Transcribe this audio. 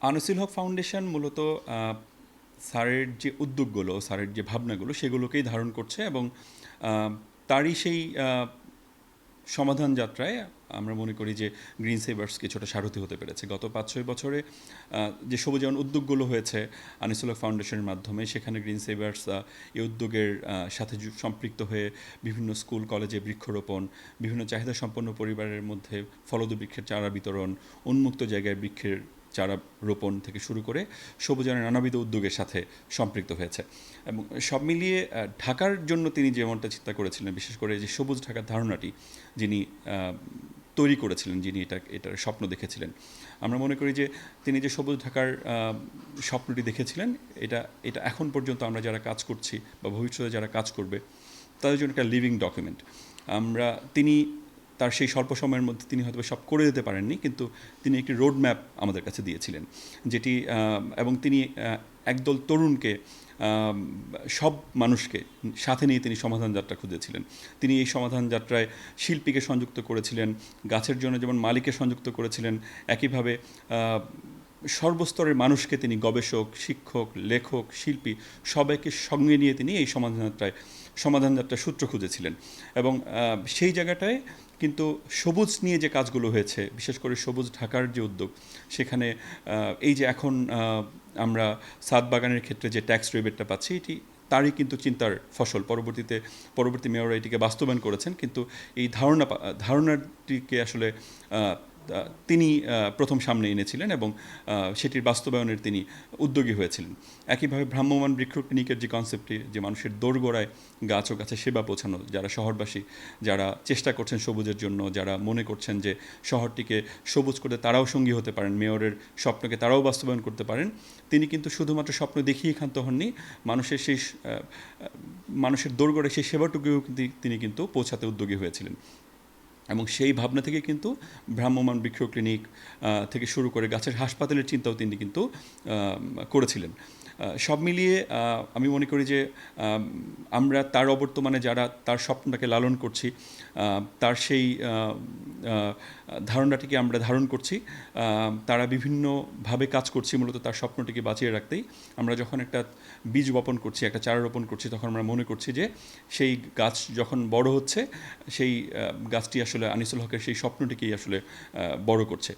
আনিসুল হক foundation মূলত স্যারের যে উদ্যোগগুলো, স্যারের যে ভাবনাগুলো সেগুলোকেই ধারণ করছে এবং আহ, তারই সেই সমাধান যাত্রায় আমরা মনে করি যে গ্রিন সেভার্স কিছুটা সারথি হতে পেরেছে। গত 5-6 বছরে যে সবুজায়ন উদ্যোগগুলো হয়েছে আনিসুল হক ফাউন্ডেশনের মাধ্যমে, সেখানে গ্রিন সেভার্স এই উদ্যোগের সাথে সম্পৃক্ত হয়ে বিভিন্ন স্কুল কলেজে বৃক্ষরোপণ, বিভিন্ন চাহিদা সম্পন্ন পরিবারের মধ্যে ফলদ বৃক্ষের চারা বিতরণ, উন্মুক্ত জায়গায় বৃক্ষের চারা রোপণ থেকে শুরু করে সবুজায়নের নানাবিধ উদ্যোগের সাথে সম্পৃক্ত হয়েছে। এবং সব মিলিয়ে ঢাকার জন্য তিনি যেমনটা চিন্তা করেছিলেন, বিশেষ করে যে সবুজ ঢাকার ধারণাটি যিনি তৈরি করেছিলেন, যিনি এটার স্বপ্ন দেখেছিলেন, আমরা মনে করি যে তিনি যে সবুজ ঢাকার স্বপ্নটি দেখেছিলেন, এটা এটা এখন পর্যন্ত আমরা যারা কাজ করছি বা ভবিষ্যতে যারা কাজ করবে তাদের জন্য একটা লিভিং ডকুমেন্ট। তিনি তার সেই স্বল্প সময়ের মধ্যে তিনি হয়তো সব করে দিতে পারেননি, কিন্তু তিনি একটি রোড ম্যাপ আমাদের কাছে দিয়েছিলেন, যেটি এবং তিনি একদল তরুণকে, সব মানুষকে সাথে নিয়ে তিনি সমাধান যাত্রা খুঁজেছিলেন। তিনি এই সমাধান যাত্রায় শিল্পীকে সংযুক্ত করেছিলেন, গাছের জন্য যেমন মালিকে সংযুক্ত করেছিলেন, একইভাবে সর্বস্তরের মানুষকে তিনি গবেষক, শিক্ষক, লেখক, শিল্পী সবাইকে সঙ্গে নিয়ে তিনি এই সমাধান যাত্রার সূত্র খুঁজেছিলেন। এবং সেই জায়গাটায় কিন্তু সবুজ নিয়ে যে কাজগুলো হয়েছে, বিশেষ করে সবুজ ঢাকার যে উদ্যোগ, সেখানে এই যে এখন আমরা ছাদ বাগানের ক্ষেত্রে যে ট্যাক্স রিবেটটা পাচ্ছি, এটি তারই কিন্তু চিন্তার ফসল। পরবর্তী মেয়ররা এটিকে বাস্তবায়ন করেছেন, কিন্তু এই ধারণাটিকে আসলে তিনি প্রথম সামনে এনেছিলেন এবং সেটির বাস্তবায়নের তিনি উদ্যোগী হয়েছিলেন। একইভাবে ভ্রাম্যমাণ বৃক্ষ ক্লিনিকের যে কনসেপ্টটি, যে মানুষের দোরগোড়ায় গাছ ও গাছের সেবা পৌঁছানো, যারা শহরবাসী, যারা চেষ্টা করছেন সবুজের জন্য, যারা মনে করছেন যে শহরটিকে সবুজ করতে তারাও সঙ্গী হতে পারেন, মেয়রের স্বপ্নকে তারাও বাস্তবায়ন করতে পারেন, তিনি কিন্তু শুধুমাত্র স্বপ্ন দেখিয়ে ক্ষান্ত হননি, মানুষের দোরগোড়ায় সেই সেবাটুকুও তিনি কিন্তু পৌঁছাতে উদ্যোগী হয়েছিলেন। এবং সেই ভাবনা থেকে কিন্তু ভ্রাম্যমাণ বৃক্ষ ক্লিনিক থেকে শুরু করে গাছের হাসপাতালের চিন্তাও তিনি কিন্তু করেছিলেন। সব মিলিয়ে আমি মনে করি যে আমরা তার অবর্তমানে যারা তার স্বপ্নটাকে লালন করছি, তার সেই ধারণাটিকে আমরা ধারণ করছি, তারা বিভিন্নভাবে কাজ করছি মূলত তার স্বপ্নটিকে বাঁচিয়ে রাখতেই। আমরা যখন একটা বীজ বপন করছি, একটা চারা রোপণ করছি, তখন আমরা মনে করছি যে সেই গাছ যখন বড় হচ্ছে, সেই গাছটি আসলে আনিসুল হকের সেই স্বপ্নটিকেই আসলে বড় করছে।